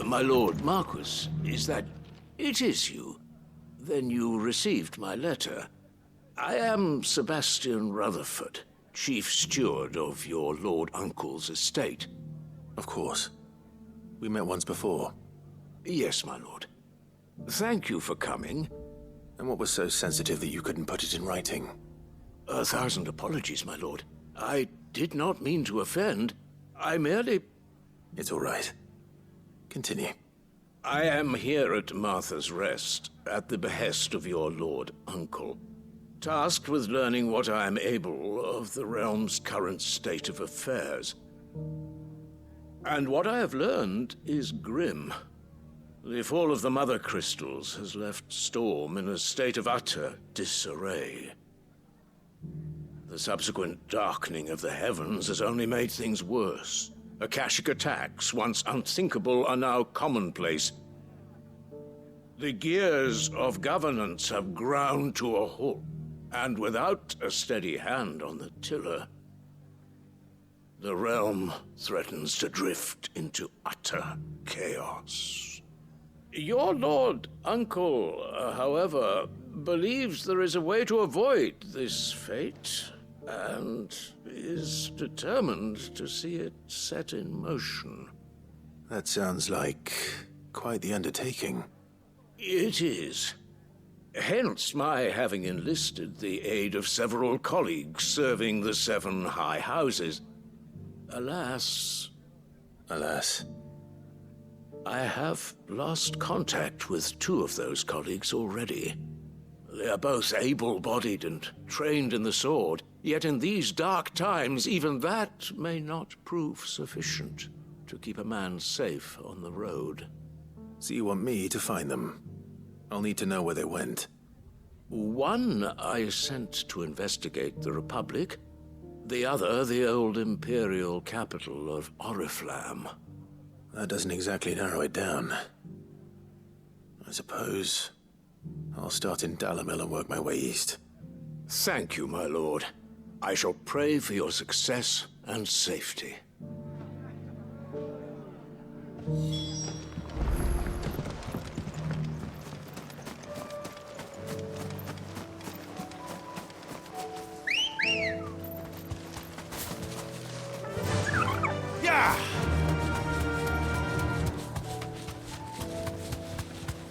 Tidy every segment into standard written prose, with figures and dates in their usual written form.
My lord Marquis, is that... It is you. Then you received my letter. I am Sebastian Rutherford, Chief Steward of your Lord Uncle's estate. Of course. We met once before. Yes, my lord. Thank you for coming. And what was so sensitive that you couldn't put it in writing? 1,000 apologies, my lord. I did not mean to offend. I merely... It's all right. Continue. I am here at Martha's Rest, at the behest of your Lord Uncle, tasked with learning what I am able of the realm's current state of affairs. And what I have learned is grim. The fall of the Mother Crystals has left Storm in a state of utter disarray. The subsequent darkening of the heavens has only made things worse. Akashic attacks, once unthinkable, are now commonplace. The gears of governance have ground to a halt, and without a steady hand on the tiller, the realm threatens to drift into utter chaos. Your Lord Uncle, however, believes there is a way to avoid this fate, and is determined to see it set in motion. That sounds like quite the undertaking. It is. Hence my having enlisted the aid of several colleagues serving the 7 high houses. Alas, I have lost contact with 2 of those colleagues already. They are both able-bodied and trained in the sword, yet in these dark times, even that may not prove sufficient to keep a man safe on the road. So you want me to find them? I'll need to know where they went. One I sent to investigate the Republic, the other the old Imperial capital of Oriflamme. That doesn't exactly narrow it down. I suppose I'll start in Dalamil and work my way east. Thank you, my lord. I shall pray for your success and safety.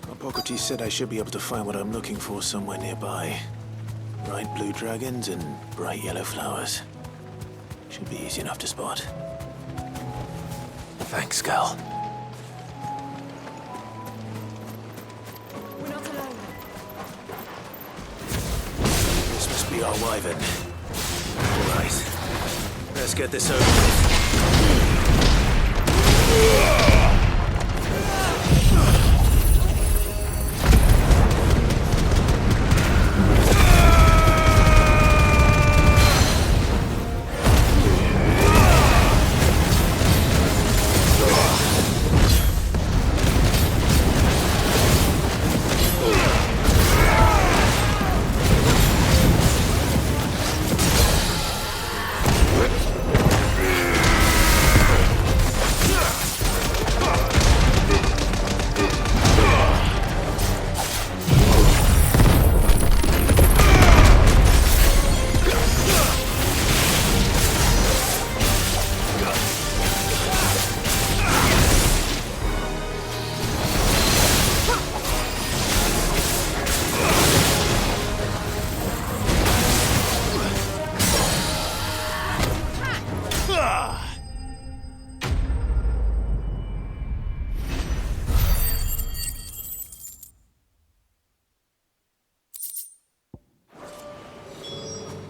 Hippocrates said I should be able to find what I'm looking for somewhere nearby. Bright blue dragons and bright yellow flowers. Should be easy enough to spot. Thanks, Gal. We're not alone. This must be our wyvern. All right. Let's get this over with.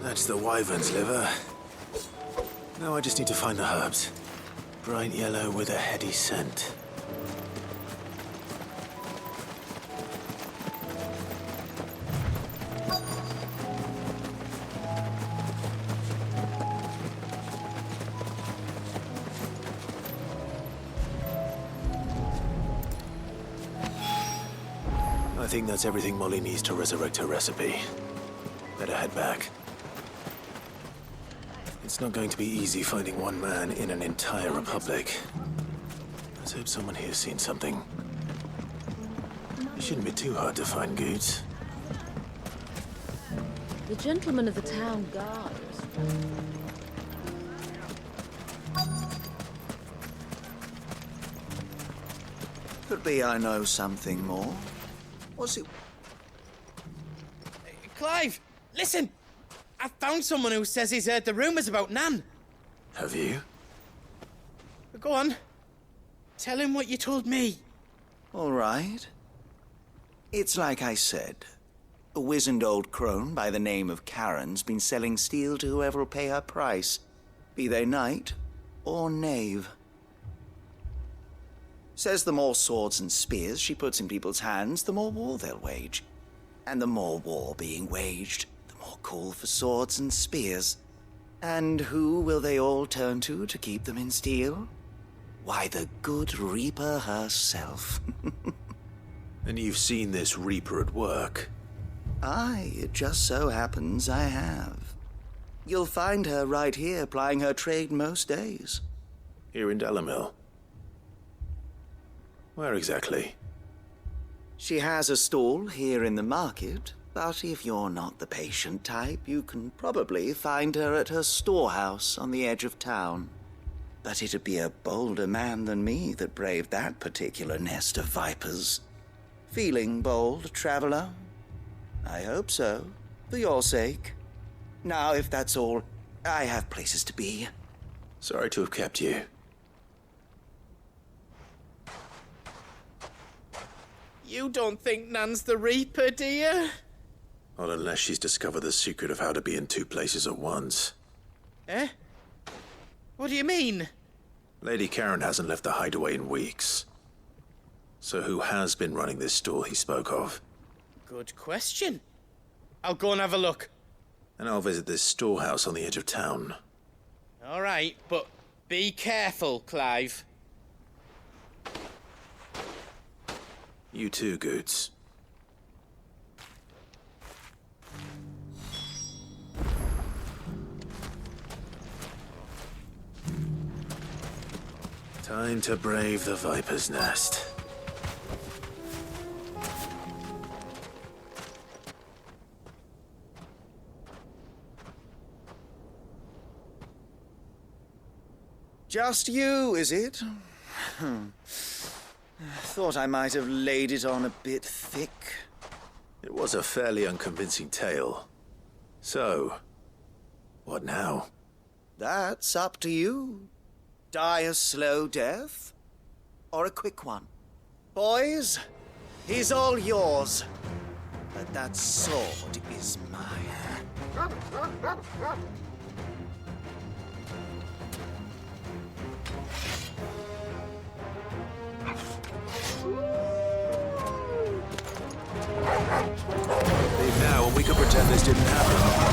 That's the wyvern's liver. Now I just need to find the herbs. Bright yellow with a heady scent. I think that's everything Molly needs to resurrect her recipe. Better head back. It's not going to be easy finding one man in an entire republic. Let's hope someone here's seen something. It shouldn't be too hard to find goods. The gentleman of the town guard. Could be I know something more. What's it? Clive, listen! I found someone who says he's heard the rumours about Nan. Have you? Go on. Tell him what you told me. All right. It's like I said. A wizened old crone by the name of Karen's been selling steel to whoever will pay her price, be they knight or knave. Says the more swords and spears she puts in people's hands, the more war they'll wage. And the more war being waged, the more call for swords and spears. And who will they all turn to keep them in steel? Why, the good Reaper herself. And you've seen this Reaper at work? Aye, it just so happens I have. You'll find her right here plying her trade most days. Here in Delamil? Where exactly? She has a stall here in the market, but if you're not the patient type, you can probably find her at her storehouse on the edge of town. But it'd be a bolder man than me that braved that particular nest of vipers. Feeling bold, traveler? I hope so, for your sake. Now, if that's all, I have places to be. Sorry to have kept you. You don't think Nan's the Reaper, do you? Not unless she's discovered the secret of how to be in two places at once. Eh? What do you mean? Lady Karen hasn't left the hideaway in weeks. So who has been running this stall he spoke of? Good question. I'll go and have a look. And I'll visit this storehouse on the edge of town. All right, but be careful, Clive. You too, Goods. Time to brave the Viper's Nest. Just you, is it? Thought I might have laid it on a bit thick. It was a fairly unconvincing tale. So, what now? That's up to you. Die a slow death, or a quick one. Boys, he's all yours. But that sword is mine. Leave now, and we can pretend this didn't happen.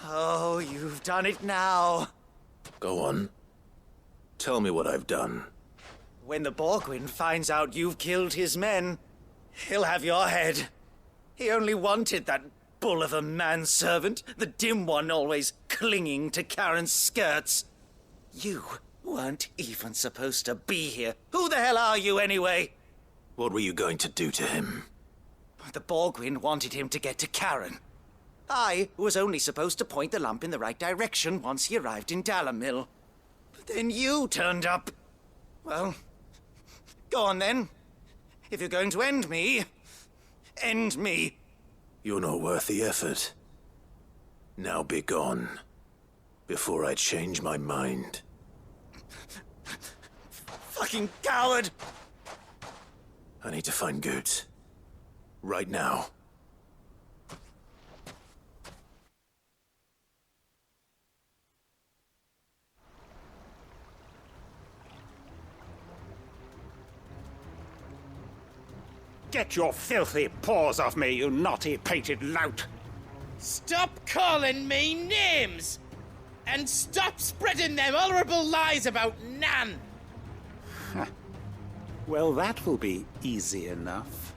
Oh, you've done it now. Go on. Tell me what I've done. When the Borgwyn finds out you've killed his men, he'll have your head. He only wanted that bull of a manservant, the dim one always clinging to Karen's skirts. You weren't even supposed to be here. Who the hell are you, anyway? What were you going to do to him? The Borgwyn wanted him to get to Karen. I was only supposed to point the lamp in the right direction once he arrived in Dalamil. But then you turned up. Well, go on then. If you're going to end me, end me. You're not worth the effort. Now be gone, before I change my mind. Fucking coward! I need to find Goots. Right now. Get your filthy paws off me, you naughty pated lout! Stop calling me names! And stop spreading them horrible lies about Nan! Well, that will be easy enough.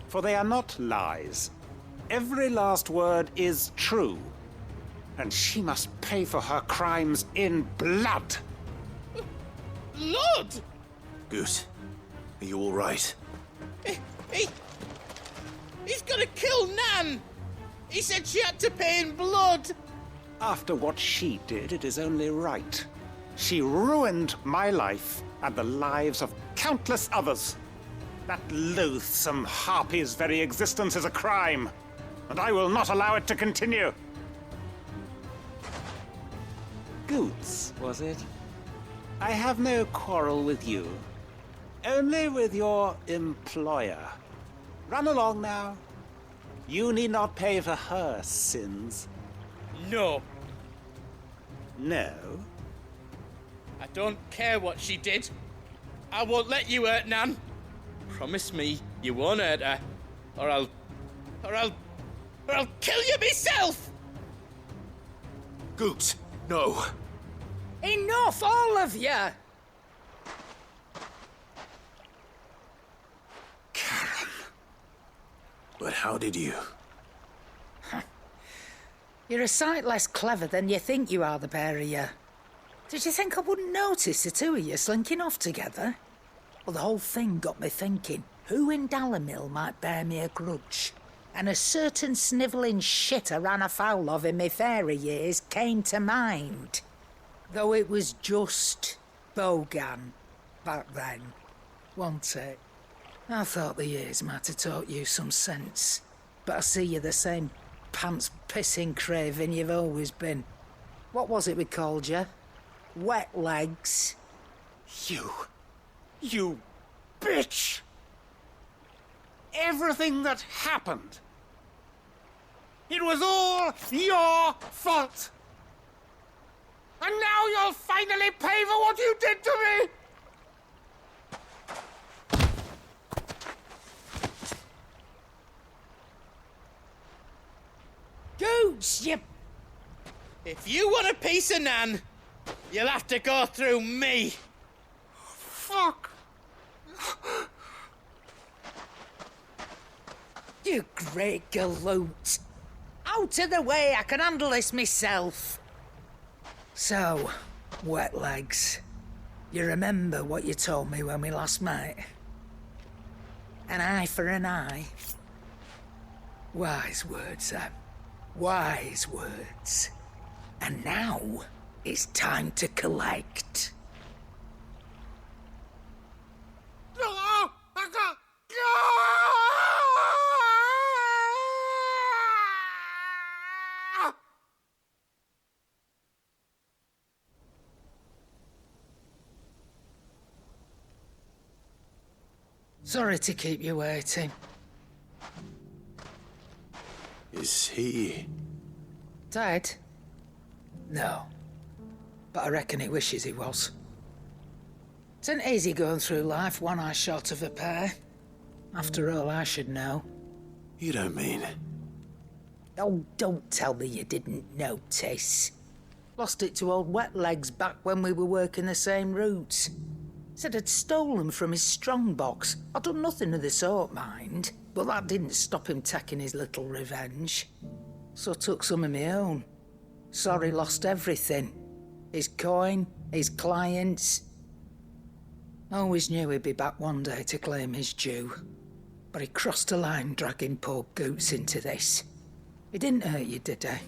For they are not lies. Every last word is true. And she must pay for her crimes in blood. Lord! Goot, are you all right? He's gonna kill Nan! He said she had to pay in blood! After what she did, it is only right. She ruined my life and the lives of countless others. That loathsome harpy's very existence is a crime, and I will not allow it to continue. Goots, was it? I have no quarrel with you. Only with your employer. Run along now. You need not pay for her sins. No, No? I don't care what she did. I won't let you hurt Nan. Promise me you won't hurt her, or I'll kill you myself! Goot, no. Enough, all of you! Karen. But how did you? You're a sight less clever than you think you are, the pair of you. Did you think I wouldn't notice the two of you slinking off together? Well, the whole thing got me thinking, who in Dalamil might bear me a grudge? And a certain snivelling shit I ran afoul of in my fairy years came to mind. Though it was just Bogan back then, wasn't it? I thought the years might have taught you some sense, but I see you're the same pants-pissing craven you've always been. What was it we called you? Wet legs? You bitch! Everything that happened, it was all your fault! And now you'll finally pay for what you did to me! Goots, you... If you want a piece of Nan, you'll have to go through me. Fuck! You great galoot. Out of the way, I can handle this myself. So, wet legs, you remember what you told me when we last met? An eye for an eye. Wise words, Sam. Wise words. And now, it's time to collect. Sorry to keep you waiting. Is he... Dead? No. But I reckon he wishes he was. It ain't easy going through life one eye short of a pair. After all, I should know. You don't mean... Oh, don't tell me you didn't notice. Lost it to old Wet Legs back when we were working the same routes. Said I'd stolen from his strongbox. I'd done nothing of the sort, mind. but that didn't stop him taking his little revenge. So I took some of my own. Sorry, lost everything. His coin, his clients. I always knew he'd be back one day to claim his due. But he crossed a line dragging poor Goots into this. He didn't hurt you, did he?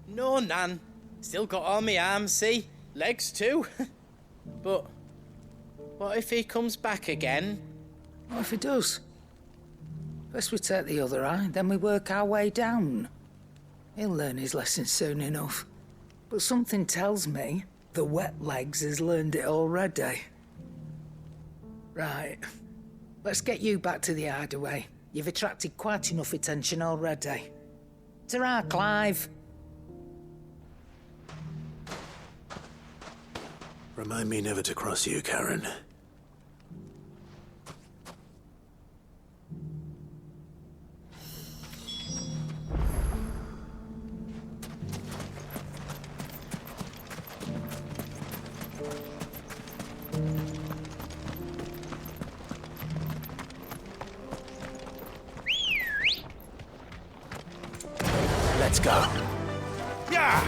No, Nan. Still got all my arms, see? Legs too. But what if he comes back again? What if he does? First we take the other eye, then we work our way down. He'll learn his lesson soon enough. But something tells me the wet legs has learned it already. Right. Let's get you back to the hideaway. You've attracted quite enough attention already. Ta-ra, Clive. Remind me never to cross you, Karen. Let's go. Yeah!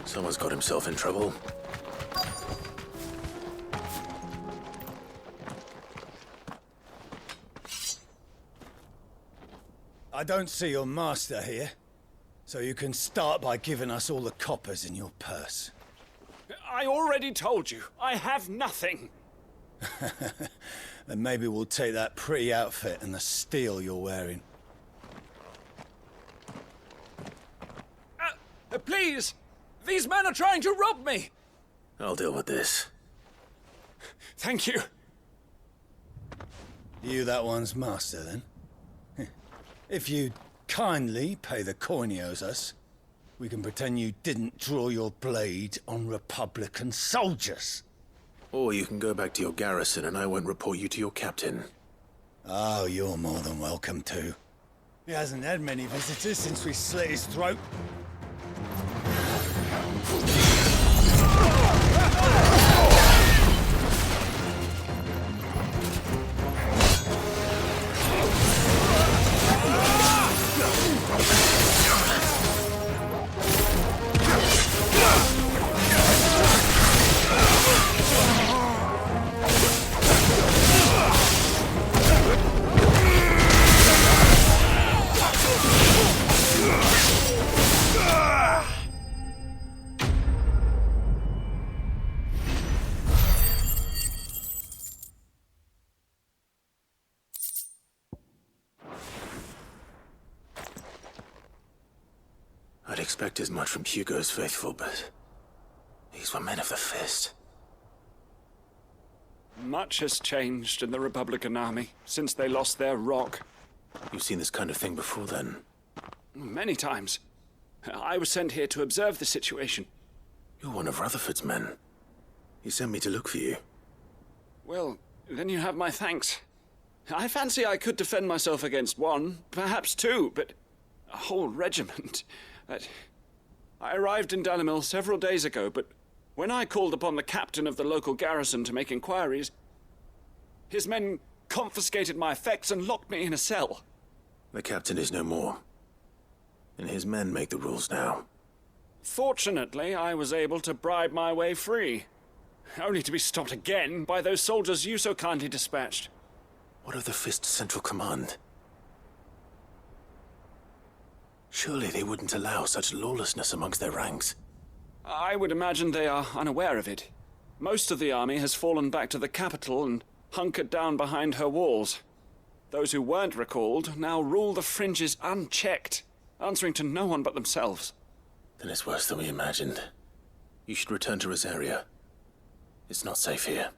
Someone's got himself in trouble. I don't see your master here, so you can start by giving us all the coppers in your purse. I already told you, I have nothing. Then maybe we'll take that pretty outfit and the steel you're wearing. Please! These men are trying to rob me! I'll deal with this. Thank you. You that one's master, then? If you'd kindly pay the coin he owes us, we can pretend you didn't draw your blade on Republican soldiers. Or you can go back to your garrison and I won't report you to your captain. Oh, you're more than welcome to. He hasn't had many visitors since we slit his throat. I'd expect as much from Hugo's faithful, but these were men of the fist. Much has changed in the Republican army since they lost their rock. You've seen this kind of thing before, then? Many times. I was sent here to observe the situation. You're one of Rutherford's men. He sent me to look for you. Well, then you have my thanks. I fancy I could defend myself against one, perhaps two, but a whole regiment. I arrived in Dalimil several days ago, but when I called upon the captain of the local garrison to make inquiries, his men confiscated my effects and locked me in a cell. The captain is no more, and his men make the rules now. Fortunately, I was able to bribe my way free, only to be stopped again by those soldiers you so kindly dispatched. What of the Fist's Central Command? Surely they wouldn't allow such lawlessness amongst their ranks. I would imagine they are unaware of it. Most of the army has fallen back to the capital and hunkered down behind her walls. Those who weren't recalled now rule the fringes unchecked, answering to no one but themselves. Then it's worse than we imagined. You should return to Rosaria. It's not safe here.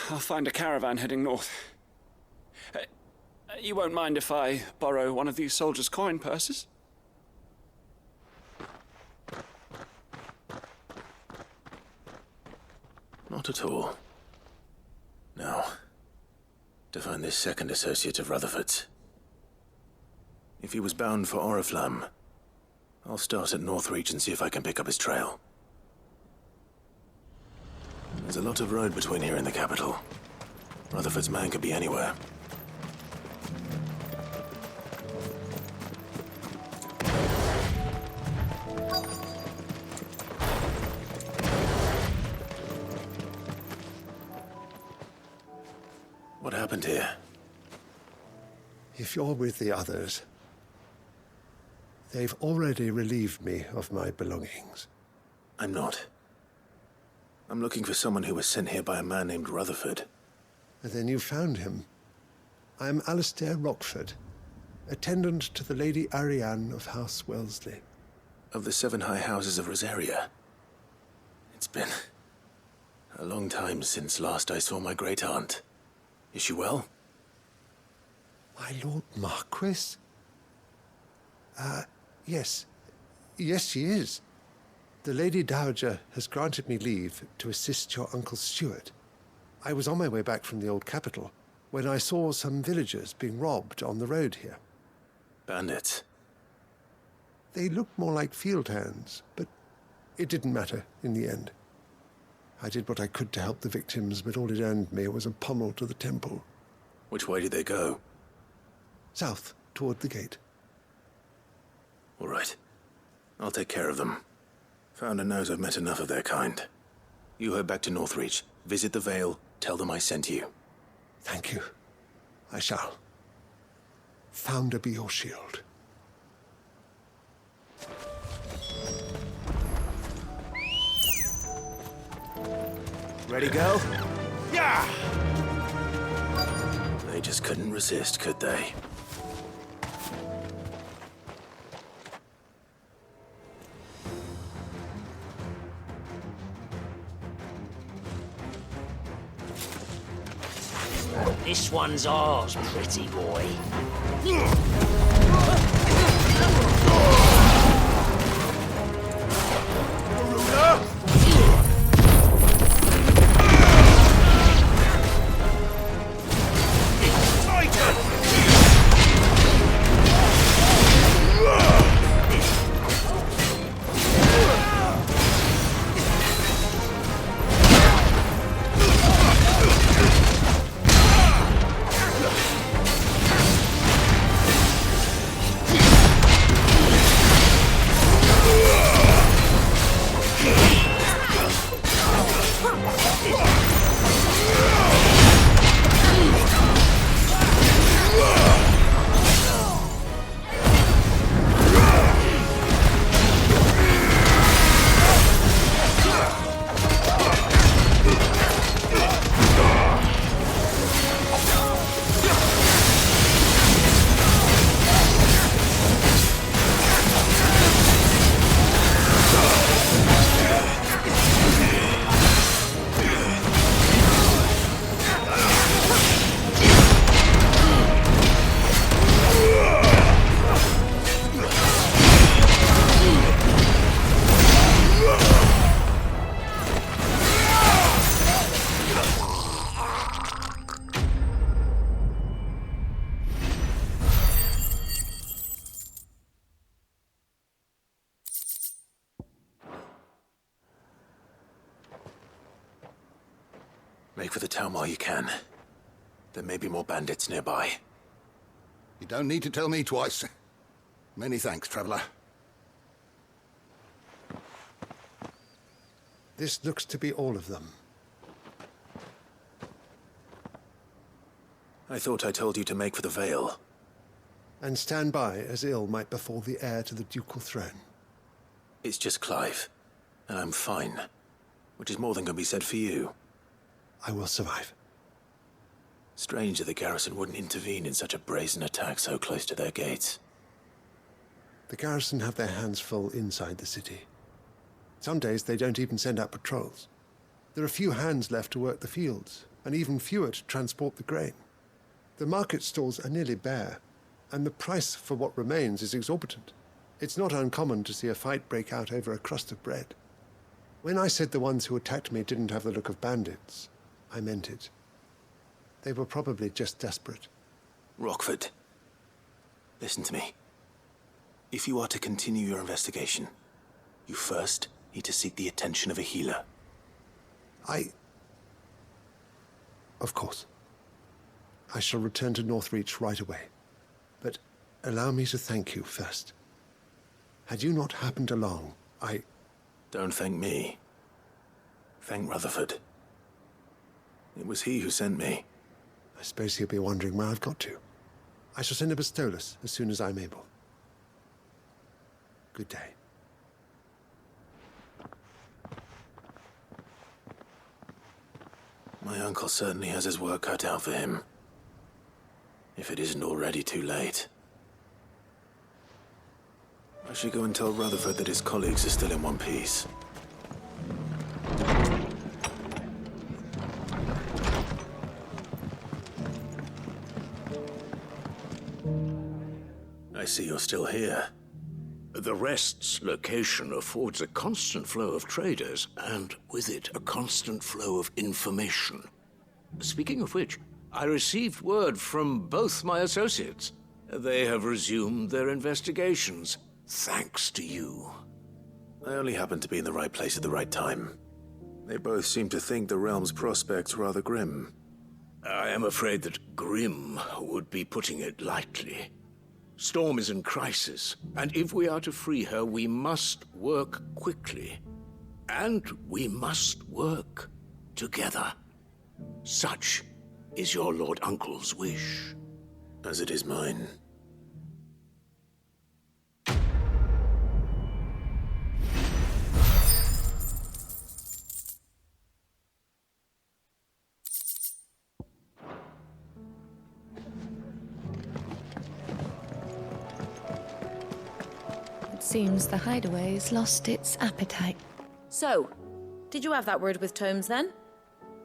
I'll find a caravan heading north. You won't mind if I borrow one of these soldiers' coin purses? Not at all. Now, to find this second associate of Rutherford's. If he was bound for Oriflamme, I'll start at Northreach and see if I can pick up his trail. There's a lot of road between here and the capital. Rutherford's man could be anywhere. What happened here? If you're with the others, they've already relieved me of my belongings. I'm not. I'm looking for someone who was sent here by a man named Rutherford. And then you found him. I am Alistair Rockford, attendant to the Lady Ariane of House Wellesley. Of the 7 high houses of Rosaria. It's been a long time since last I saw my great-aunt. Is she well? My Lord Marquis? Yes. Yes, she is. The Lady Dowager has granted me leave to assist your Uncle Stuart. I was on my way back from the old capital when I saw some villagers being robbed on the road here. Bandits? They looked more like field hands, but it didn't matter in the end. I did what I could to help the victims, but all it earned me was a pommel to the temple. Which way did they go? South, toward the gate. All right. I'll take care of them. Founder knows I've met enough of their kind. You head back to Northreach, visit the Vale, tell them I sent you. Thank you. I shall. Founder be your shield. Ready, go? Yeah! They just couldn't resist, could they? This one's ours, pretty boy. Make for the town while you can. There may be more bandits nearby. You don't need to tell me twice. Many thanks, traveler. This looks to be all of them. I thought I told you to make for the Vale. And stand by as ill might befall the heir to the ducal throne. It's just Clive, and I'm fine. Which is more than can be said for you. I will survive. Strange that the garrison wouldn't intervene in such a brazen attack so close to their gates. The garrison have their hands full inside the city. Some days they don't even send out patrols. There are few hands left to work the fields, and even fewer to transport the grain. The market stalls are nearly bare, and the price for what remains is exorbitant. It's not uncommon to see a fight break out over a crust of bread. When I said the ones who attacked me didn't have the look of bandits, I meant it. They were probably just desperate. Rockford, listen to me. If you are to continue your investigation, you first need to seek the attention of a healer. I Of course. I shall return to Northreach right away. But allow me to thank you first. Had you not happened along, Don't thank me. Thank Rutherford. It was he who sent me. I suppose he'll be wondering where I've got to. I shall send a Bistolus as soon as I'm able. Good day. My uncle certainly has his work cut out for him. If it isn't already too late. I should go and tell Rutherford that his colleagues are still in one piece. I see you're still here. The Rest's location affords a constant flow of traders, and with it, a constant flow of information. Speaking of which, I received word from both my associates. They have resumed their investigations, thanks to you. I only happened to be in the right place at the right time. They both seem to think the realm's prospects rather grim. I am afraid that grim would be putting it lightly. Storm is in crisis, and if we are to free her, we must work quickly. And we must work together. Such is your Lord Uncle's wish. As it is mine. Seems the hideaway's lost its appetite. So, did you have that word with Tomes then?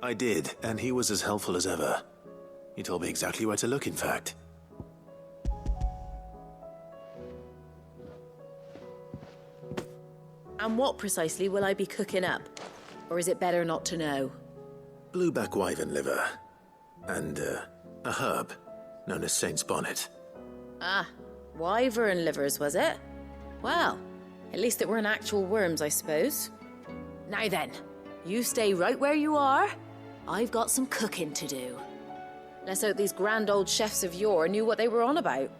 I did, and he was as helpful as ever. He told me exactly where to look, in fact. And what precisely will I be cooking up? Or is it better not to know? Blueback wyvern liver. And, a herb known as Saint's Bonnet. Ah, wyvern livers, was it? Well, at least it weren't actual worms, I suppose. Now then, you stay right where you are. I've got some cooking to do. Let's hope these grand old chefs of yore knew what they were on about.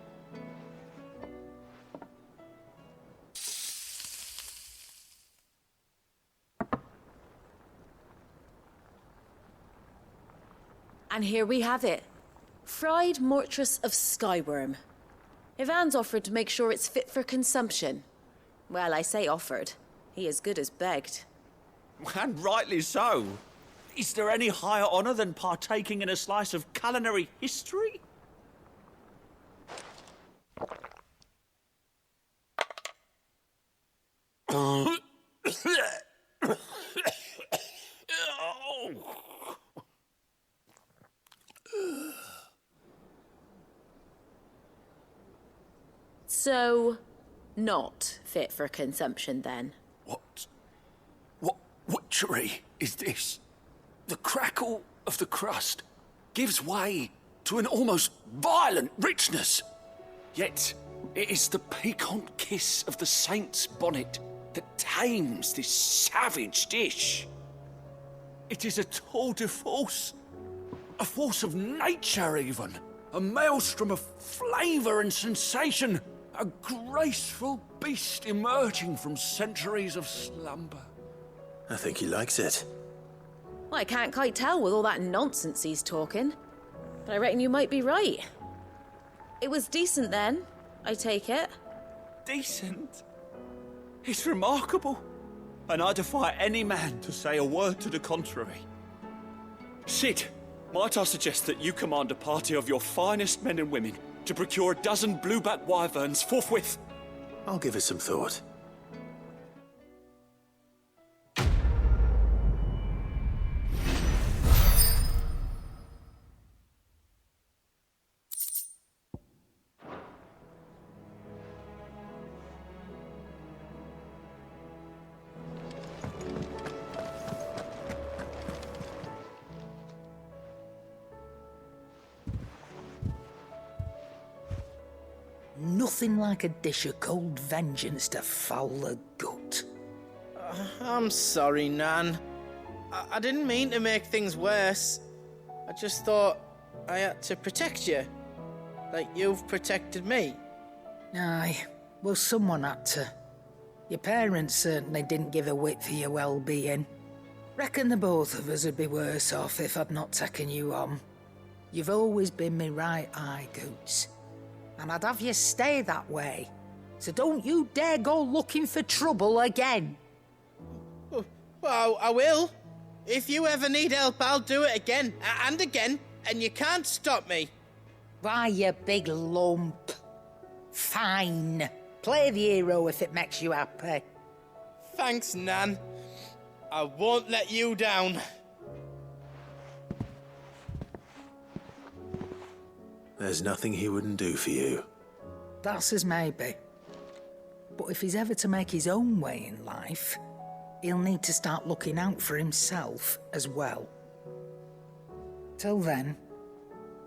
And here we have it. Fried mortress of skyworm. Ivan's offered to make sure it's fit for consumption. Well, I say offered. He as good as begged. And rightly so. Is there any higher honor than partaking in a slice of culinary history? So, not fit for consumption then? What witchery is this? The crackle of the crust gives way to an almost violent richness. Yet, it is the piquant kiss of the saint's bonnet that tames this savage dish. It is a tour de force, a force of nature even, a maelstrom of flavour and sensation, a graceful beast emerging from centuries of slumber. I think he likes it. Well, I can't quite tell with all that nonsense he's talking. But I reckon you might be right. It was decent then, I take it. Decent? It's remarkable. And I defy any man to say a word to the contrary. Sid, might I suggest that you command a party of your finest men and women to procure a dozen blueback wyverns forthwith? I'll give it some thought. Nothing like a dish of cold vengeance to foul the gut. I'm sorry, Nan. I didn't mean to make things worse. I just thought I had to protect you. Like you've protected me. Aye, well, someone had to. Your parents certainly didn't give a whit for your well-being. Reckon the both of us would be worse off if I'd not taken you on. You've always been me right eye, Goots. And I'd have you stay that way. So don't you dare go looking for trouble again. Well, I will. If you ever need help, I'll do it again and again, and you can't stop me. Why, you big lump. Fine. Play the hero if it makes you happy. Thanks, Nan. I won't let you down. There's nothing he wouldn't do for you. That's as maybe. But if he's ever to make his own way in life, he'll need to start looking out for himself as well. Till then,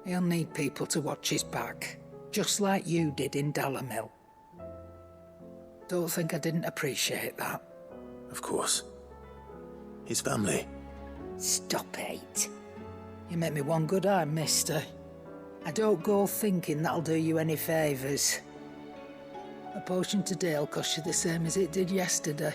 he'll need people to watch his back, just like you did in Dalamil. Don't think I didn't appreciate that. Of course. His family. Stop it. You make me one good eye, mister. I don't go thinking that'll do you any favours. A potion today'll cost you the same as it did yesterday.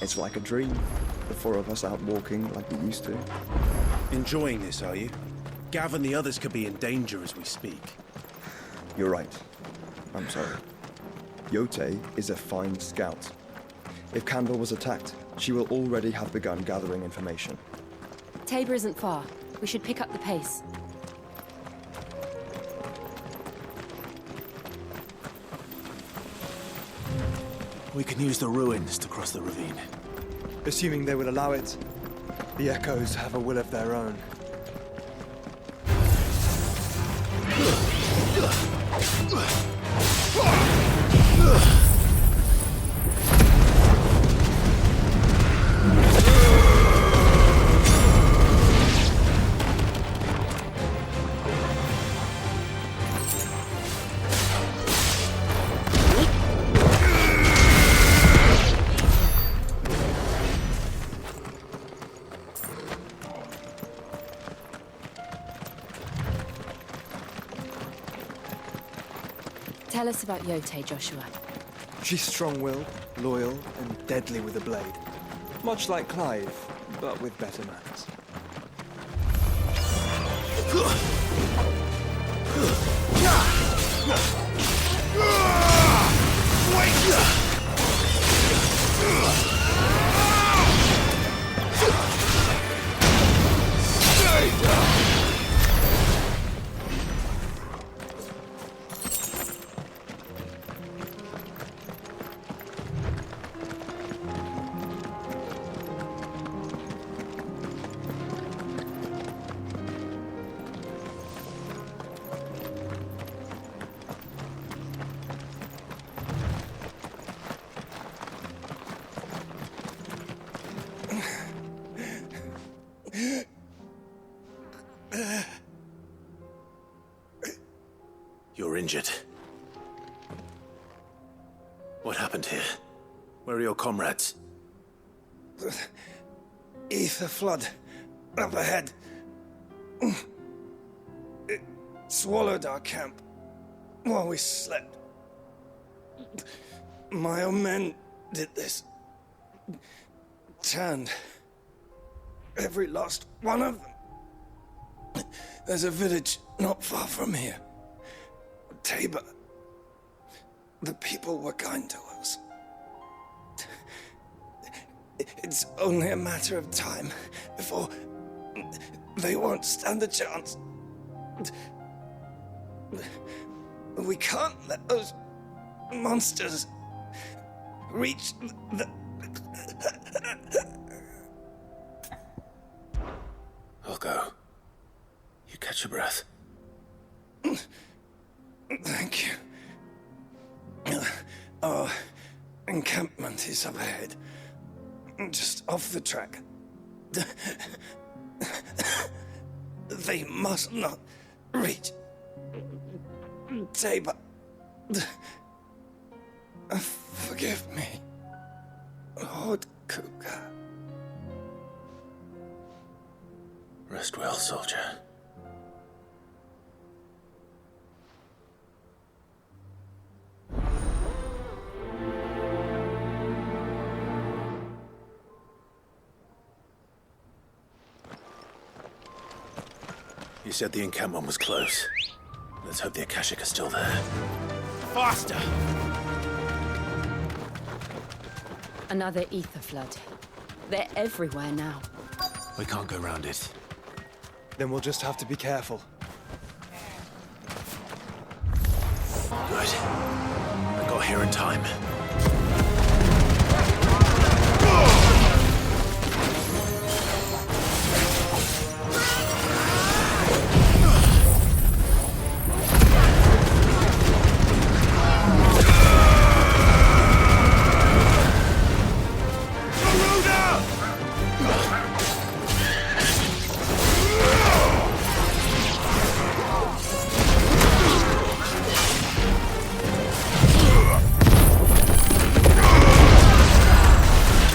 It's like a dream. The four of us out walking like we used to. Enjoying this, are you? Gav and the others could be in danger as we speak. You're right. I'm sorry. Yote is a fine scout. If Candle was attacked, she will already have begun gathering information. Tabor isn't far. We should pick up the pace. We can use the ruins to cross the ravine. Assuming they will allow it, the Echoes have a will of their own. Tell us about Yote, Joshua. She's strong-willed, loyal, and deadly with a blade. Much like Clive, but with better manners. You're injured. What happened here? Where are your comrades? Ether flood up ahead. It swallowed our camp while we slept. My own men did this. Turned every last one of them. There's a village not far from here. Tabor, the people were kind to us. It's only a matter of time before they won't stand a chance. We can't let those monsters reach the... I'll go. You catch your breath. Thank you. Our encampment is up ahead. Just off the track. They must not reach Tabor. Forgive me, Lord Kupka. Rest well, soldier. You said the encampment was close. Let's hope the Akashic are still there. Faster! Another ether flood. They're everywhere now. We can't go round it. Then we'll just have to be careful. Good. I got here in time.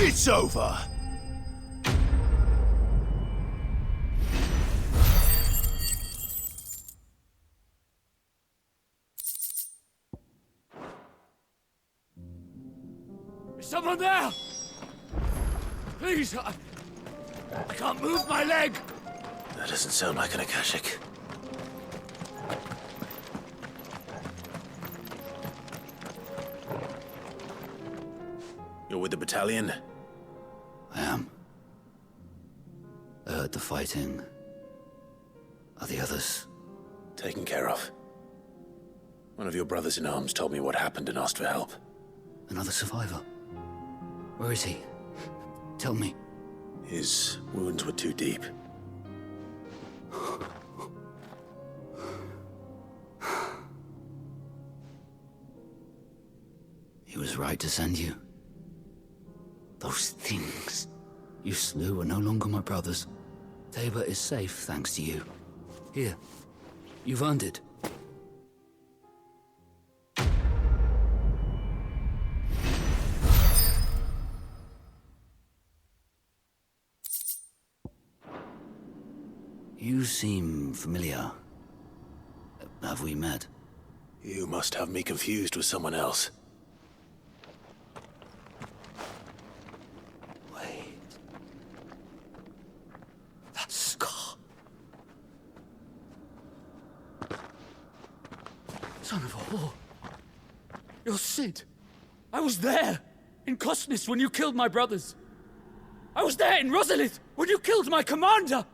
It's over. Is someone there? Please, I can't move my leg. That doesn't sound like an Akashic. You're with the battalion? I am. I heard the fighting. Are the others? Taken care of. One of your brothers in arms told me what happened and asked for help. Another survivor? Where is he? Tell me. His wounds were too deep. He was right to send you. Those things you slew are no longer my brothers. Tabor is safe thanks to you. Here, you've earned it. You seem familiar. Have we met? You must have me confused with someone else. That scar. Son of a whore. You're Sid. I was there in Cosnis when you killed my brothers. I was there in Rosalith when you killed my commander.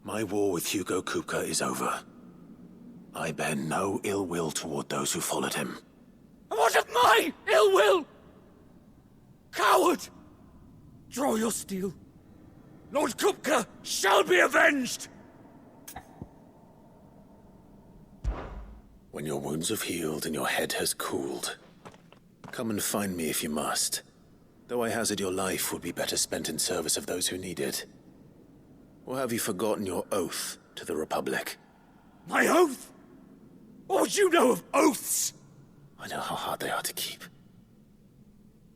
My war with Hugo Kupka is over. I bear no ill will toward those who followed him. And what of my ill will? Coward! Draw your steel. Lord Kupka shall be avenged! When your wounds have healed and your head has cooled, come and find me if you must. Though I hazard your life would be better spent in service of those who need it. Or have you forgotten your oath to the Republic? My oath? What would you know of oaths? I know how hard they are to keep.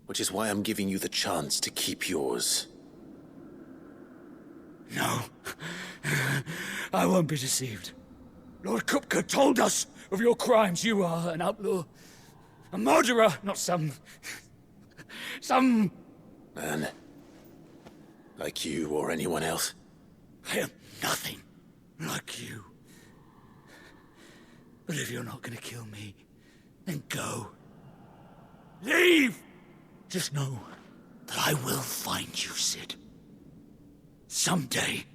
Which is why I'm giving you the chance to keep yours. No. I won't be deceived. Lord Kupka told us of your crimes. You are an outlaw. A murderer, not some Man. Like you or anyone else. I am nothing like you. But if you're not gonna kill me, then go. Leave! Just know that I will find you, Sid. Someday.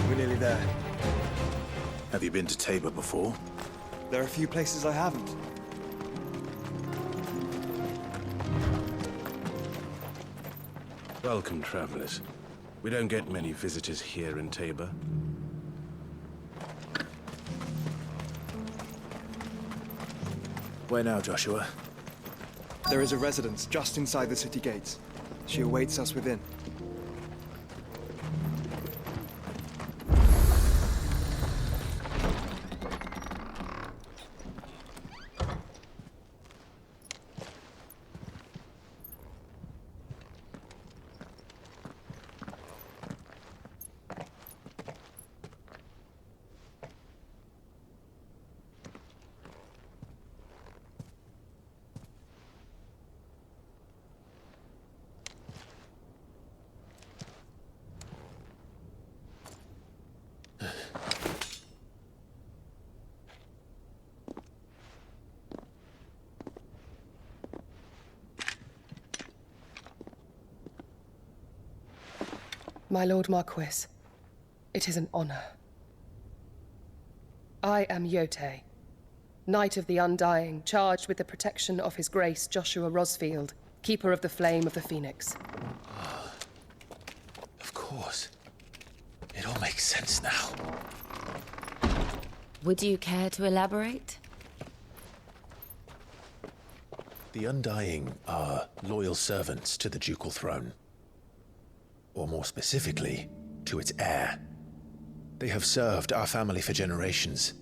We're nearly there. Have you been to Tabor before? There are a few places I haven't. Welcome, travelers. We don't get many visitors here in Tabor. Where now, Joshua? There is a residence just inside the city gates. She awaits us within. My Lord Marquis, it is an honor. I am Yotei, Knight of the Undying, charged with the protection of His Grace Joshua Rosfield, Keeper of the Flame of the Phoenix. Of course. It all makes sense now. Would you care to elaborate? The Undying are loyal servants to the ducal throne. Or more specifically, to its heir. They have served our family for generations,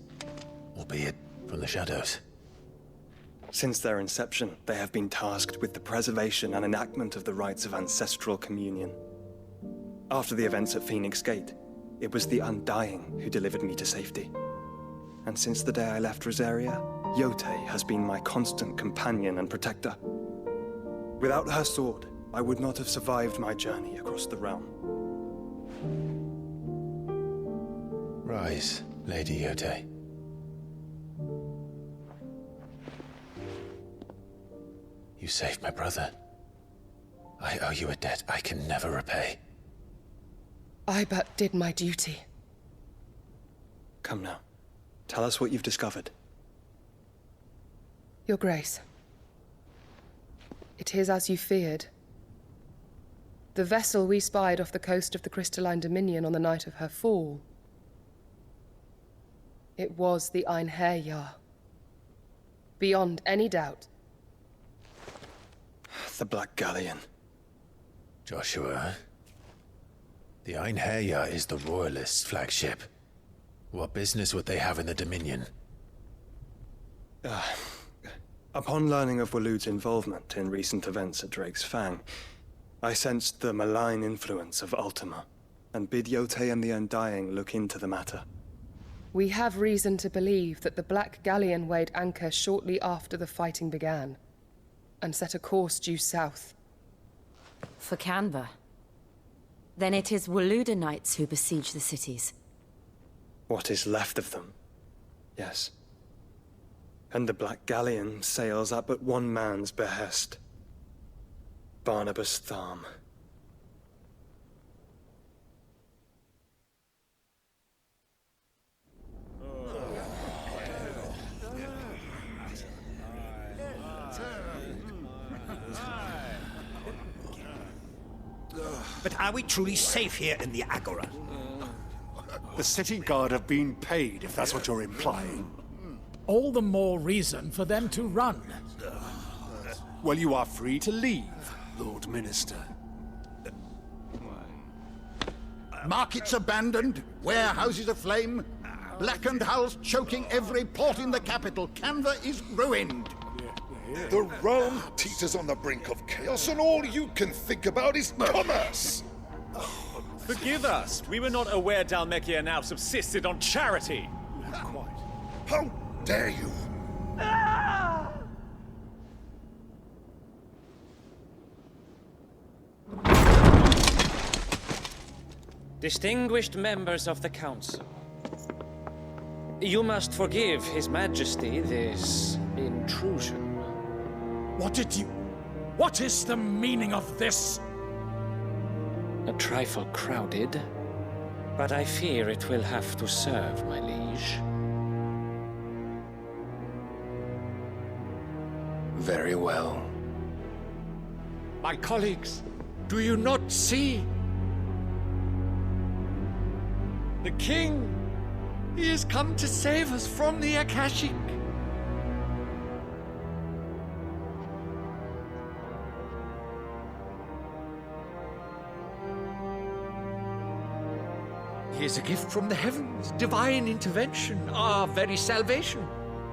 albeit from the shadows. Since their inception, they have been tasked with the preservation and enactment of the rites of ancestral communion. After the events at Phoenix Gate, it was the Undying who delivered me to safety. And since the day I left Rosaria, Yotei has been my constant companion and protector. Without her sword, I would not have survived my journey across the realm. Rise, Lady Yotei. You saved my brother. I owe you a debt I can never repay. I but did my duty. Come now. Tell us what you've discovered. Your Grace. It is as you feared. The vessel we spied off the coast of the Crystalline Dominion on the night of her fall. It was the Einherjar. Beyond any doubt. The Black Galleon. Joshua, the Einherjar is the Royalists' flagship. What business would they have in the Dominion? Upon learning of Waloed's involvement in recent events at Drake's Fang, I sensed the malign influence of Ultima, and bid Yotei and the Undying look into the matter. We have reason to believe that the Black Galleon weighed anchor shortly after the fighting began, and set a course due south. For Canva. Then it is Waloeda Knights who besiege the cities. What is left of them? Yes. And the Black Galleon sails at but one man's behest. Barnabas Tharm. But are we truly safe here in the Agora? The city guard have been paid, if that's what you're implying. All the more reason for them to run. Well, you are free to leave, Lord Minister. Markets abandoned, warehouses aflame. blackened hulls choking every port in the capital. Canva is ruined. The realm teeters on the brink of chaos, and all you can think about is commerce. Forgive us. We were not aware Dhalmekia now subsisted on charity. How dare you? Distinguished members of the Council, you must forgive His Majesty this intrusion. What is the meaning of this? A trifle crowded, but I fear it will have to serve, my liege. Very well. My colleagues, do you not see? The king! He has come to save us from the Akashic! He is a gift from the heavens, divine intervention, our very salvation.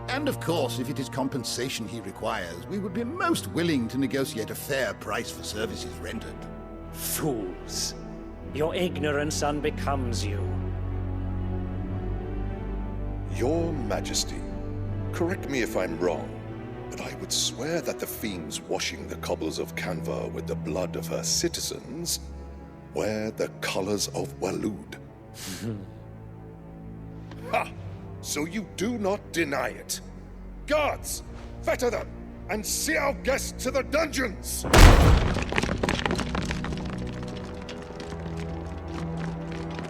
And of course, if it is compensation he requires, we would be most willing to negotiate a fair price for services rendered. Fools! Your ignorance unbecomes you. Your Majesty, correct me if I'm wrong, but I would swear that the fiends washing the cobbles of Canva with the blood of her citizens wear the colors of Waloed. Ha! So you do not deny it. Guards, fetter them, and see our guests to the dungeons!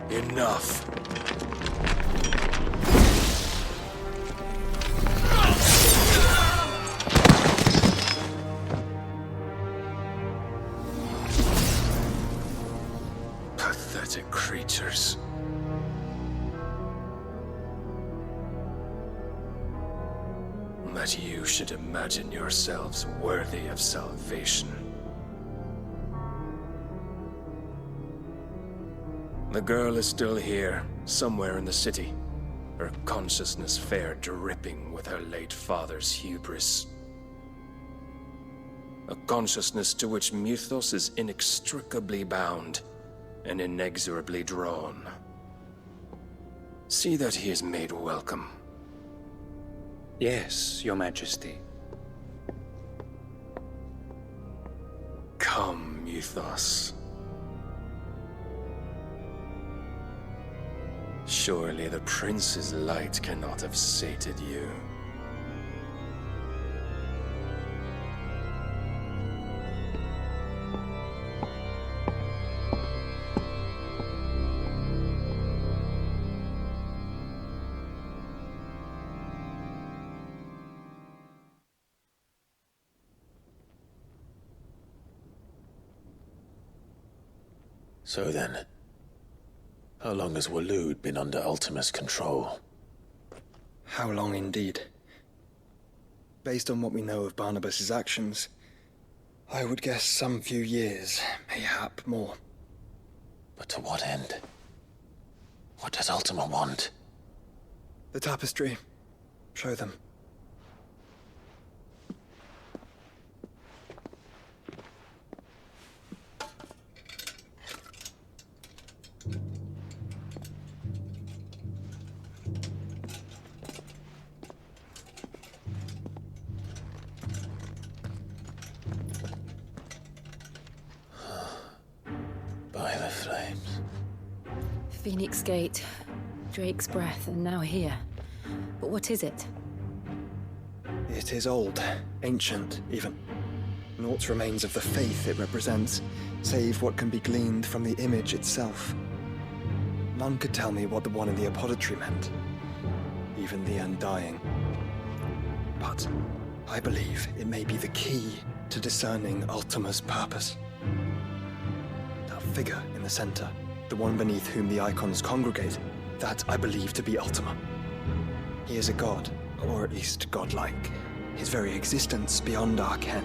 Enough. Pathetic creatures. That you should imagine yourselves worthy of salvation. The girl is still here, somewhere in the city, her consciousness fair dripping with her late father's hubris. A consciousness to which Mythos is inextricably bound and inexorably drawn. See that he is made welcome. Yes, Your Majesty. Come, Mythos. Surely the prince's light cannot have sated you. So then, how long has Waloed been under Ultima's control? How long indeed? Based on what we know of Barnabas's actions, I would guess some few years, mayhap more. But to what end? What does Ultima want? The tapestry. Show them. By the flames. Phoenix Gate, Drake's Breath, and now here. But what is it? It is old, ancient, even. Naught remains of the faith it represents, save what can be gleaned from the image itself. None could tell me what the one in the apothecary meant, even the Undying. But I believe it may be the key to discerning Ultima's purpose. That figure in the center, the one beneath whom the icons congregate, that I believe to be Ultima. He is a god, or at least godlike, his very existence beyond our ken.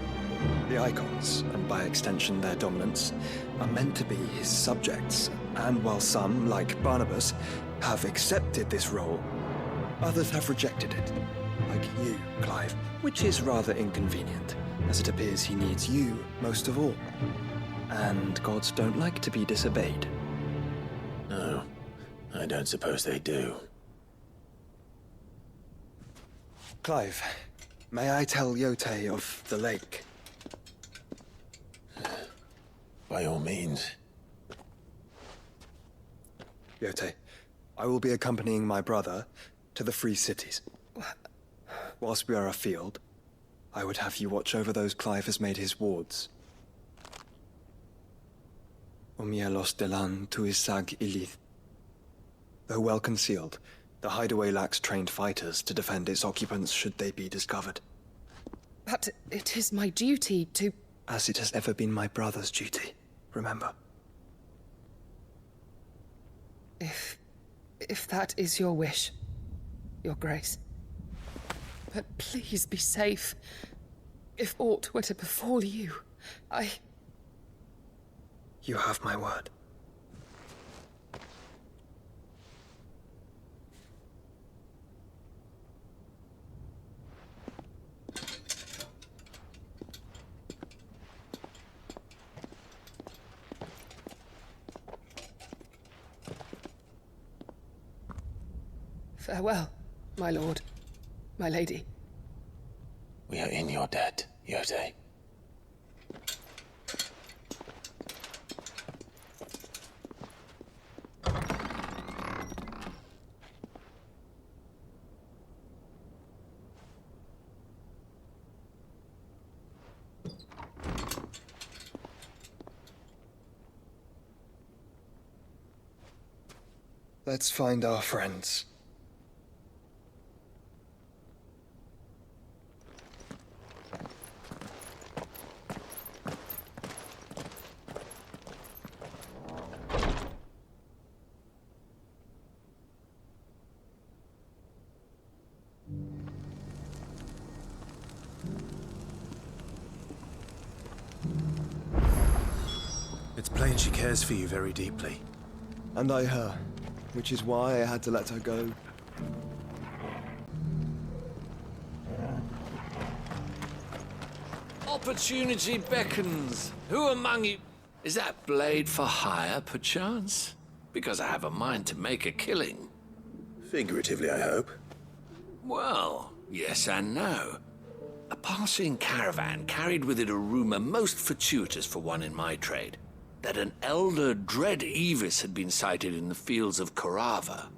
The icons, and by extension their dominance, are meant to be his subjects, and while some, like Barnabas, have accepted this role, Others have rejected it, like you, Clive, which is rather inconvenient, as it appears he needs you most of all. And gods don't like to be disobeyed. No, I don't suppose they do. Clive, may I tell Yote of the lake? By all means. Yote, I will be accompanying my brother to the Free Cities. Whilst we are afield, I would have you watch over those Clive has made his wards. Omielos delan tuisag ilith. Though well concealed, the hideaway lacks trained fighters to defend its occupants should they be discovered. But it is my duty to... As it has ever been my brother's duty, remember. If that is your wish, Your Grace. But please be safe. If aught were to befall you, You have my word. Farewell, my lord, my lady. We are in your debt, Yote. Let's find our friends. It's plain she cares for you very deeply. And I her, which is why I had to let her go. Opportunity beckons. Who among you... Is that blade for hire, perchance? Because I have a mind to make a killing. Figuratively, I hope. Well, yes and no. A passing caravan carried with it a rumor most fortuitous for one in my trade, that an elder Dread Evis had been sighted in the fields of Carava.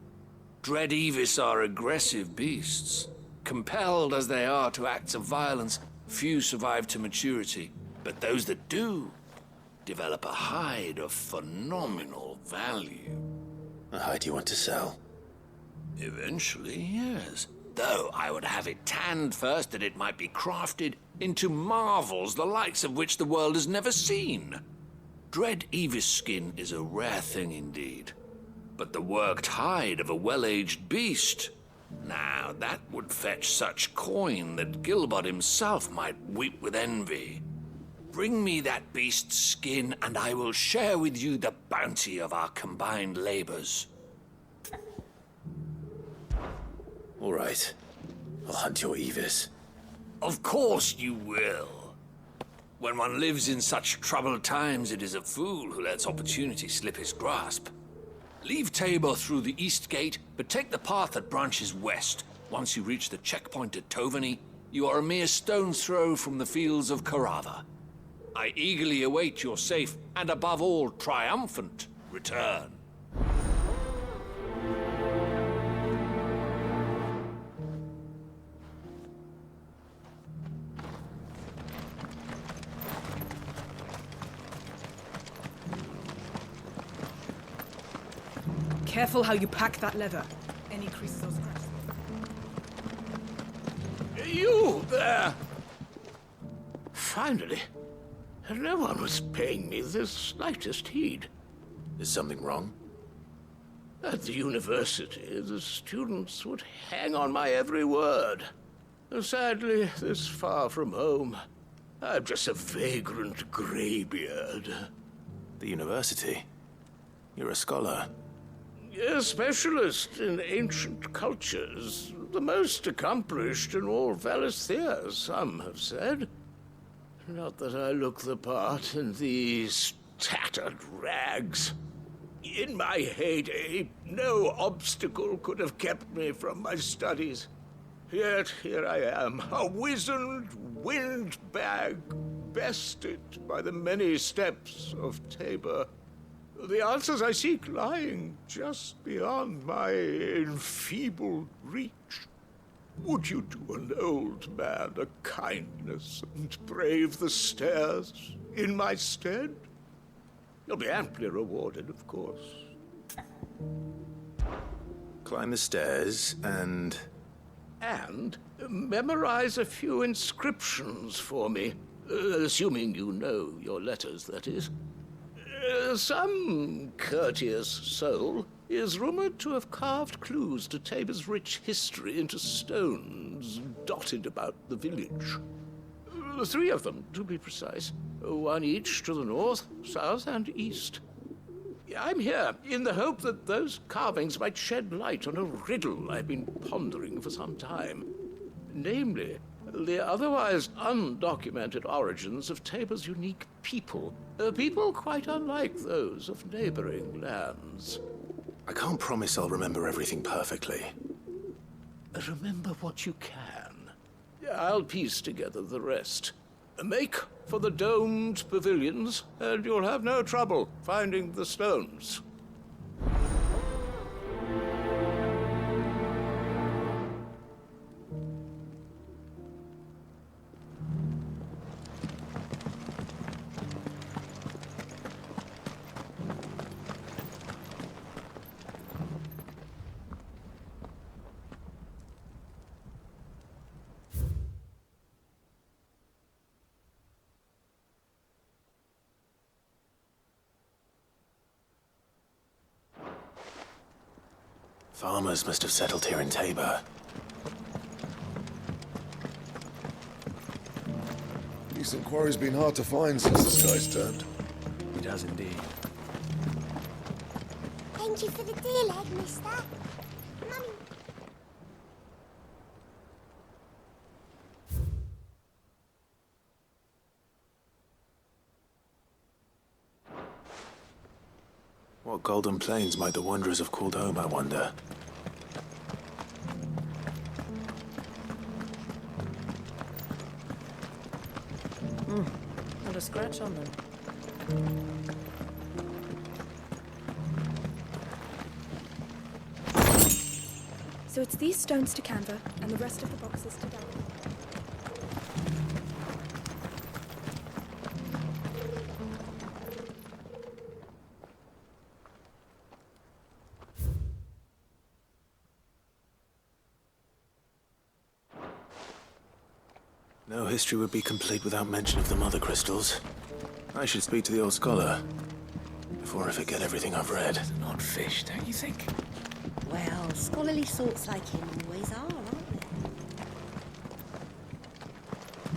Dread Evis are aggressive beasts. Compelled as they are to acts of violence, few survive to maturity, but those that do develop a hide of phenomenal value. A hide you want to sell? Eventually, yes. Though I would have it tanned first that it might be crafted into marvels the likes of which the world has never seen. Dread Evis skin is a rare thing indeed. But the worked hide of a well-aged beast, now that would fetch such coin that Gilbert himself might weep with envy. Bring me that beast's skin, and I will share with you the bounty of our combined labors. All right. I'll hunt your Evis. Of course you will. When one lives in such troubled times, it is a fool who lets opportunity slip his grasp. Leave Tabor through the east gate, but take the path that branches west. Once you reach the checkpoint at Tovany, you are a mere stone's throw from the fields of Carava. I eagerly await your safe, and above all, triumphant return. Careful how you pack that leather. Any creases or scratches. You there! Finally. No one was paying me the slightest heed. Is something wrong? At the university, the students would hang on my every word. Sadly, this far from home, I'm just a vagrant greybeard. The university? You're a scholar. A specialist in ancient cultures, the most accomplished in all Valisthea, some have said. Not that I look the part in these tattered rags. In my heyday, no obstacle could have kept me from my studies. Yet here I am, a wizened windbag, bested by the many steps of Tabor. The answers I seek lying just beyond my enfeebled reach. Would you do an old man a kindness and brave the stairs in my stead? You'll be amply rewarded, of course. Climb the stairs and... And memorize a few inscriptions for me. Assuming you know your letters, that is. Some courteous soul is rumored to have carved clues to Tabor's rich history into stones dotted about the village. 3 of them, to be precise. 1 each to the north, south, and east. I'm here in the hope that those carvings might shed light on a riddle I've been pondering for some time. Namely, the otherwise undocumented origins of Tabor's unique people. People quite unlike those of neighboring lands. I can't promise I'll remember everything perfectly. Remember what you can. I'll piece together the rest. Make for the domed pavilions, and you'll have no trouble finding the stones. Farmers must have settled here in Tabor. Decent quarry's been hard to find since the sky's turned. It has indeed. Thank you for the deal, egg, mister. Mummy. What golden plains might the wanderers have called home, I wonder? Not a scratch on them. So it's these stones to Canva, and the rest of the boxes to Darren. No history would be complete without mention of the mother crystals. I should speak to the old scholar before I forget everything I've read. An odd fish, don't you think? Well, scholarly sorts like him always are, aren't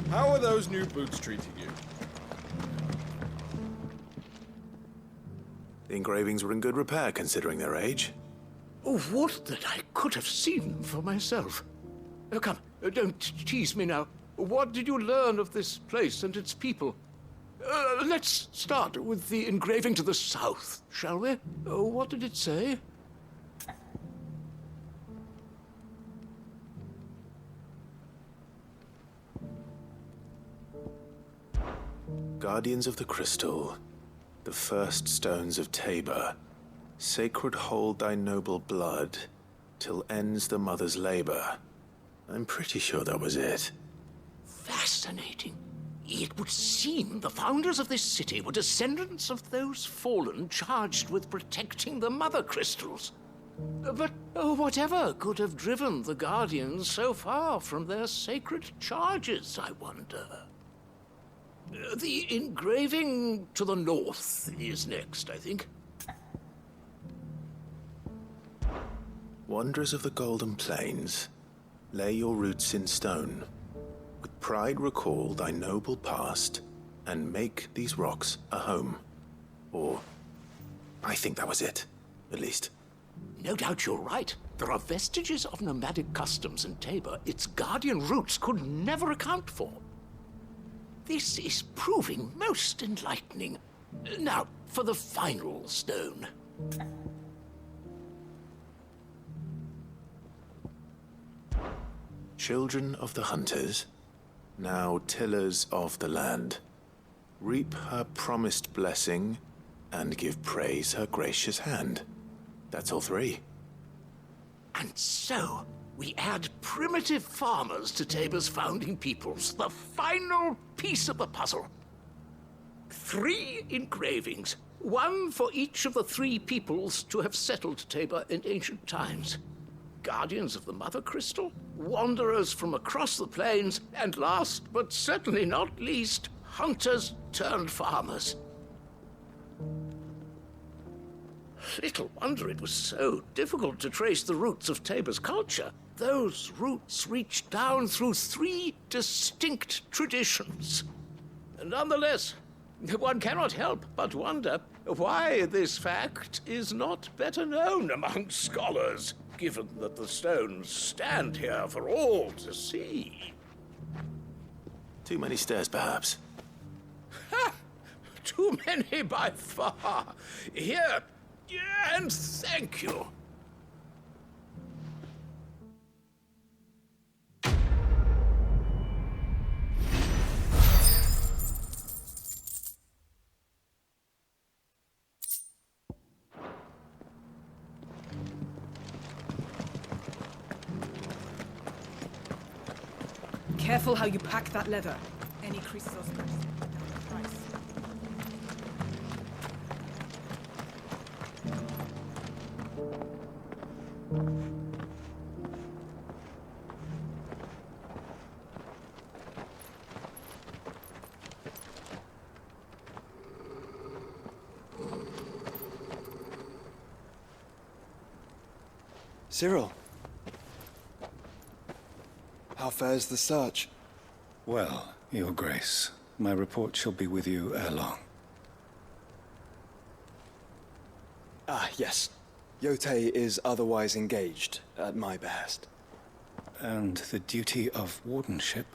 they? How are those new boots treating you? The engravings were in good repair considering their age. Oh, would that I could have seen them for myself. Come, don't tease me now. What did you learn of this place and its people? Let's start with the engraving to the south, shall we? What did it say? Guardians of the Crystal, the first stones of Tabor, sacred hold thy noble blood, till ends the mother's labor. I'm pretty sure that was it. Fascinating. It would seem the founders of this city were descendants of those fallen charged with protecting the mother crystals. But whatever could have driven the Guardians so far from their sacred charges, I wonder? The engraving to the north is next, I think. Wanderers of the Golden Plains, lay your roots in stone. With pride recall thy noble past, and make these rocks a home. Or, I think that was it, at least. No doubt you're right. There are vestiges of nomadic customs in Tabor its guardian roots could never account for. This is proving most enlightening. Now, for the final stone. Children of the hunters, now tillers of the land, reap her promised blessing and give praise her gracious hand. That's all three. And so, we add primitive farmers to Tabor's founding peoples, the final piece of the puzzle. 3 engravings, one for each of the 3 peoples to have settled Tabor in ancient times. Guardians of the Mother Crystal, wanderers from across the plains, and last but certainly not least, hunters turned farmers. Little wonder it was so difficult to trace the roots of Tabor's culture. Those roots reach down through 3 distinct traditions. Nonetheless, one cannot help but wonder why this fact is not better known among scholars, given that the stones stand here for all to see. Too many stairs, perhaps. Ha! Too many by far. Here, and thank you. Careful how you pack that leather. Any creases or scratches. Price. Cyril. How fares the search? Well, Your Grace, my report shall be with you ere long. Ah, yes. Yotei is otherwise engaged, at my behest. And the duty of wardenship?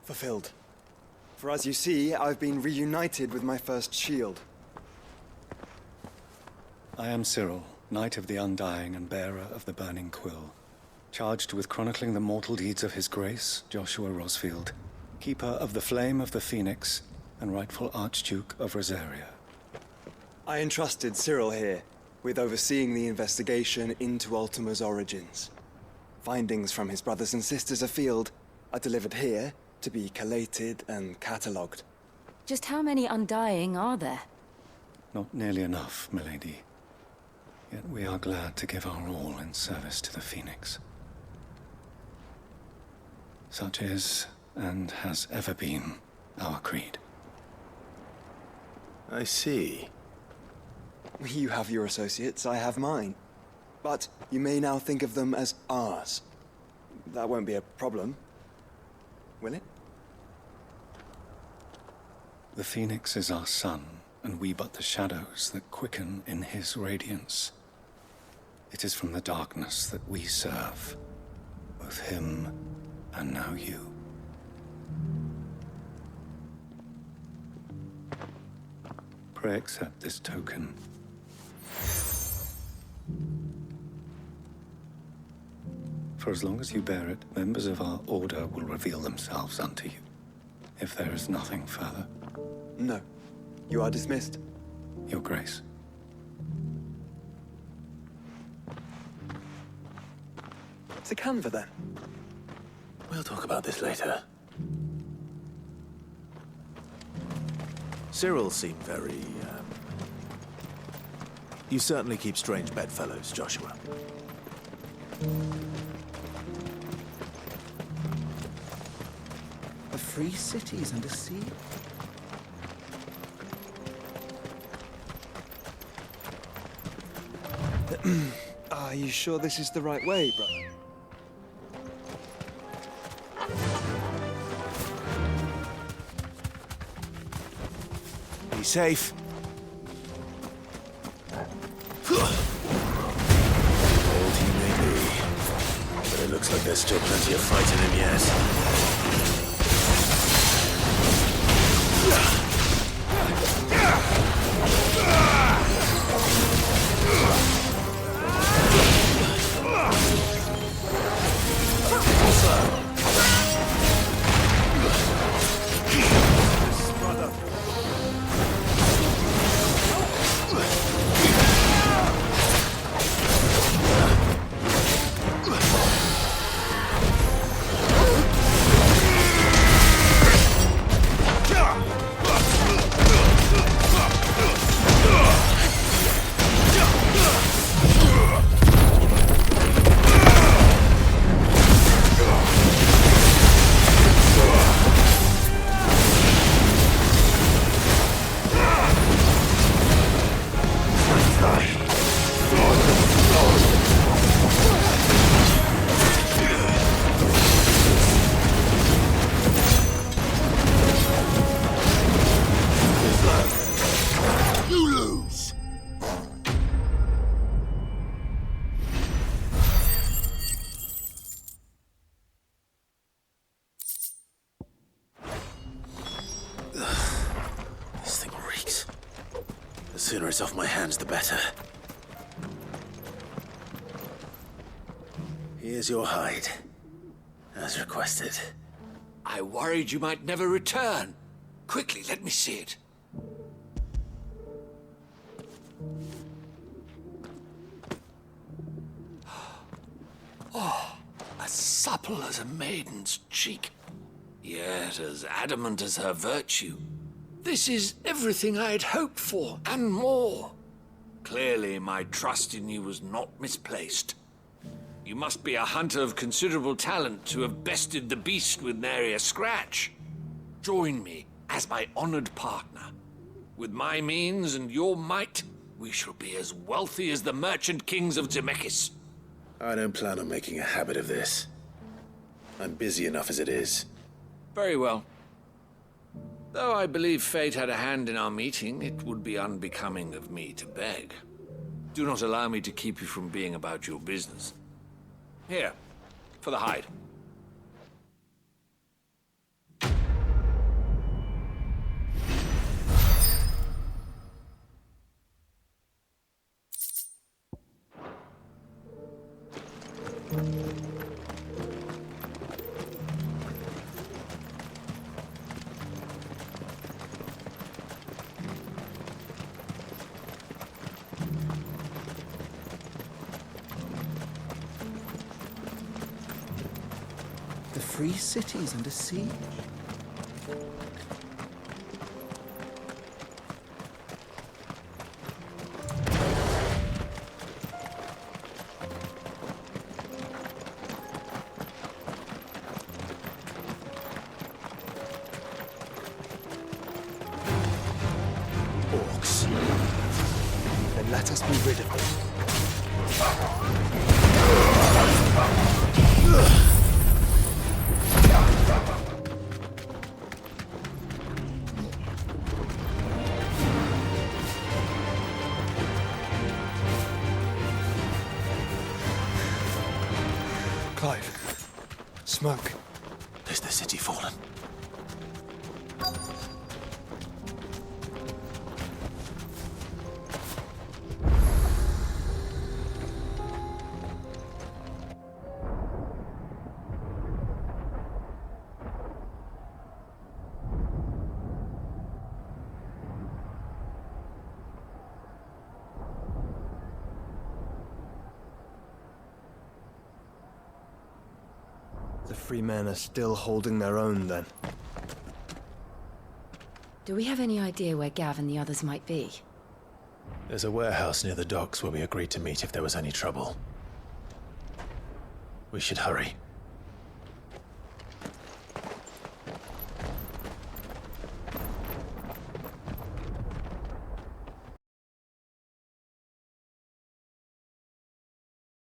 Fulfilled. For as you see, I've been reunited with my first shield. I am Cyril, Knight of the Undying and bearer of the Burning Quill, charged with chronicling the mortal deeds of His Grace, Joshua Rosfield, Keeper of the Flame of the Phoenix and rightful Archduke of Rosaria. I entrusted Cyril here with overseeing the investigation into Ultima's origins. Findings from his brothers and sisters afield are delivered here to be collated and catalogued. Just how many Undying are there? Not nearly enough, milady. Yet we are glad to give our all in service to the Phoenix. Such is, and has ever been, our creed. I see. You have your associates, I have mine. But you may now think of them as ours. That won't be a problem, will it? The Phoenix is our sun, and we but the shadows that quicken in his radiance. It is from the darkness that we serve, both him and now you. Pray accept this token. For as long as you bear it, members of our order will reveal themselves unto you. If there is nothing further. No. You are dismissed. Your Grace. To Canva, then. We'll talk about this later. Cyril seemed very, You certainly keep strange bedfellows, Joshua. A free cities and a sea. Are you sure this is the right way, brother? Be safe. Looks like there's still plenty of fight in him yet. This thing reeks. The sooner it's off my hands, the better. Here's your hide, as requested. I worried you might never return. Quickly, let me see it. Oh, as supple as a maiden's cheek, yet as adamant as her virtue. This is everything I had hoped for, and more. Clearly, my trust in you was not misplaced. You must be a hunter of considerable talent to have bested the beast with nary a scratch. Join me as my honored partner. With my means and your might, we shall be as wealthy as the merchant kings of Zemeckis. I don't plan on making a habit of this. I'm busy enough as it is. Very well. Though I believe fate had a hand in our meeting, it would be unbecoming of me to beg. Do not allow me to keep you from being about your business. Here, for the hide. The free cities under siege. Orcs. Then let us be rid of them. Clive. Smoke. Is the city fallen? The free men are still holding their own, then. Do we have any idea where Gav and the others might be? There's a warehouse near the docks where we agreed to meet if there was any trouble. We should hurry.